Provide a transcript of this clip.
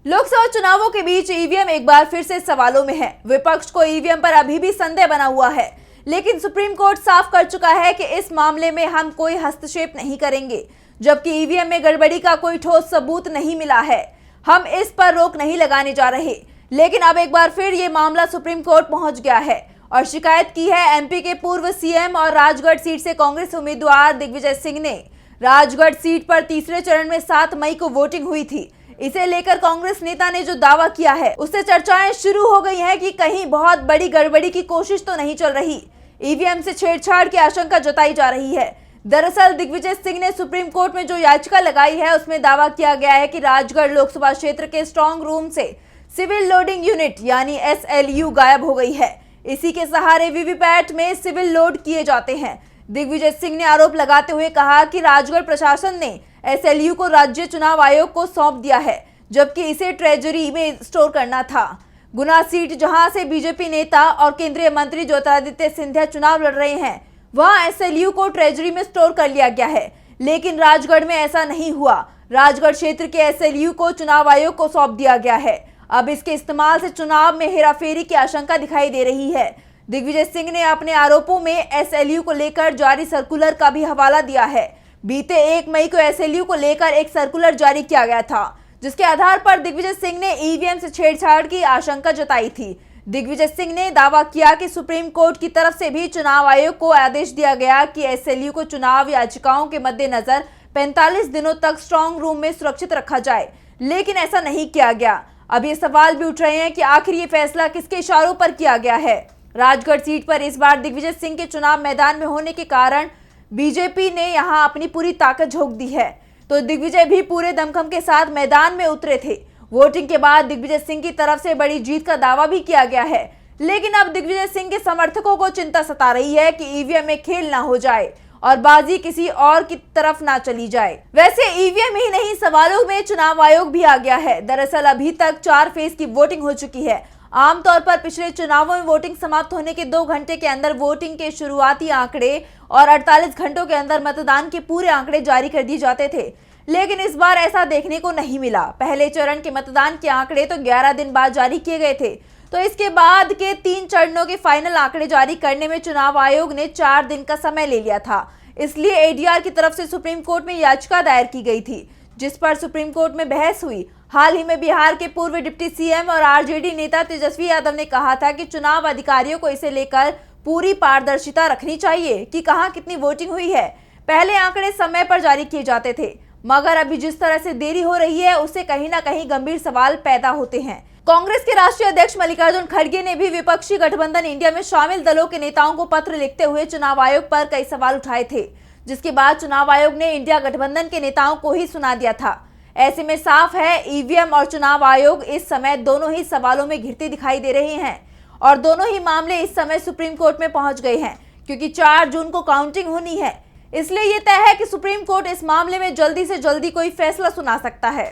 लोकसभा चुनावों के बीच ईवीएम एक बार फिर से सवालों में है। विपक्ष को ईवीएम पर अभी भी संदेह बना हुआ है, लेकिन सुप्रीम कोर्ट साफ कर चुका है कि इस मामले में हम कोई हस्तक्षेप नहीं करेंगे। जबकि ईवीएम में गड़बड़ी का कोई ठोस सबूत नहीं मिला है, हम इस पर रोक नहीं लगाने जा रहे। लेकिन अब एक बार फिर ये मामला सुप्रीम कोर्ट पहुंच गया है और शिकायत की है एमपी के पूर्व सीएम और राजगढ़ सीट से कांग्रेस उम्मीदवार दिग्विजय सिंह ने। राजगढ़ सीट पर तीसरे चरण में 7 मई को वोटिंग हुई थी। इसे लेकर कांग्रेस नेता ने जो दावा किया है, उससे चर्चाएं शुरू हो गई हैं कि कहीं बहुत बड़ी गड़बड़ी की कोशिश तो नहीं चल रही। ईवीएम से छेड़छाड़ की आशंका जताई जा रही है। दरअसल दिग्विजय सिंह ने सुप्रीम कोर्ट में जो याचिका लगाई है, उसमें दावा किया गया है कि राजगढ़ लोकसभा क्षेत्र के स्ट्रांग रूम से सिविल लोडिंग यूनिट यानी SLU गायब हो गई है। इसी के सहारे वीवीपैट में सिविल लोड किए जाते हैं। दिग्विजय सिंह ने आरोप लगाते हुए कहा कि राजगढ़ प्रशासन ने SLU को राज्य चुनाव आयोग को सौंप दिया है, जबकि इसे ट्रेजरी में स्टोर करना था। गुना सीट जहां से बीजेपी नेता और केंद्रीय मंत्री ज्योतिरादित्य सिंधिया चुनाव लड़ रहे हैं, वहां SLU को ट्रेजरी में स्टोर कर लिया गया है। लेकिन राजगढ़ में ऐसा नहीं हुआ। राजगढ़ क्षेत्र के SLU को चुनाव आयोग को सौंप दिया गया है। अब इसके इस्तेमाल से चुनाव में हेराफेरी की आशंका दिखाई दे रही है। दिग्विजय सिंह ने अपने आरोपों में SLU को लेकर जारी सर्कुलर का भी हवाला दिया है। बीते 1 मई को SLU को लेकर एक सर्कुलर जारी किया गया था, जिसके आधार पर दिग्विजय सिंह ने ईवीएम से छेड़छाड़ की आशंका जताई थी। दिग्विजय सिंह ने दावा किया कि सुप्रीम कोर्ट की तरफ से भी चुनाव आयोग को आदेश दिया गया कि SLU को चुनाव याचिकाओं के मद्देनजर 45 दिनों तक स्ट्रांग रूम में सुरक्षित रखा जाए, लेकिन ऐसा नहीं किया गया। अब ये सवाल भी उठ रहे हैं कि आखिर ये फैसला किसके इशारों पर किया गया है। राजगढ़ सीट पर इस बार दिग्विजय सिंह के चुनाव मैदान में होने के कारण बीजेपी ने यहां अपनी पूरी ताकत झोंक दी है, तो दिग्विजय भी पूरे दमखम के साथ मैदान में उतरे थे। वोटिंग के बाद दिग्विजय सिंह की तरफ से बड़ी जीत का दावा भी किया गया है, लेकिन अब दिग्विजय सिंह के समर्थकों को चिंता सता रही है कि ईवीएम में खेल ना हो जाए और बाजी किसी और की तरफ ना चली जाए। वैसे ईवीएम ही नहीं, सवालों में चुनाव आयोग भी आ गया है। दरअसल अभी तक 4 फेज की वोटिंग हो चुकी है। आमतौर पर पिछले चुनावों में वोटिंग समाप्त होने के 2 घंटे के अंदर वोटिंग के शुरुआती आंकड़े और 48 घंटों के अंदर मतदान के पूरे आंकड़े जारी कर दिए जाते थे, लेकिन इस बार ऐसा देखने को नहीं मिला। पहले चरण के मतदान के आंकड़े तो 11 दिन बाद जारी किए गए थे, तो इसके बाद के 3 चरणों के फाइनल आंकड़े जारी करने में चुनाव आयोग ने 4 दिन का समय ले लिया था। इसलिए ADR की तरफ से सुप्रीम कोर्ट में याचिका दायर की गई थी, जिस पर सुप्रीम कोर्ट में बहस हुई। हाल ही में बिहार के पूर्व डिप्टी CM और RJD नेता तेजस्वी यादव ने कहा था कि चुनाव अधिकारियों को इसे लेकर पूरी पारदर्शिता रखनी चाहिए कि कहां कितनी वोटिंग हुई है। पहले आंकड़े समय पर जारी किए जाते थे, मगर अभी जिस तरह से देरी हो रही है, उससे कहीं ना कहीं गंभीर सवाल पैदा होते हैं। कांग्रेस के राष्ट्रीय अध्यक्ष मल्लिकार्जुन खड़गे ने भी विपक्षी गठबंधन इंडिया में शामिल दलों के नेताओं को पत्र लिखते हुए चुनाव आयोग पर कई सवाल उठाए थे, जिसके बाद चुनाव आयोग ने इंडिया गठबंधन के नेताओं को ही सुना दिया था। ऐसे में साफ है, ईवीएम और चुनाव आयोग इस समय दोनों ही सवालों में घिरते दिखाई दे रहे हैं और दोनों ही मामले इस समय सुप्रीम कोर्ट में पहुंच गए हैं, क्योंकि 4 जून को काउंटिंग होनी है। इसलिए ये तय है कि सुप्रीम कोर्ट इस मामले में जल्दी से जल्दी कोई फैसला सुना सकता है।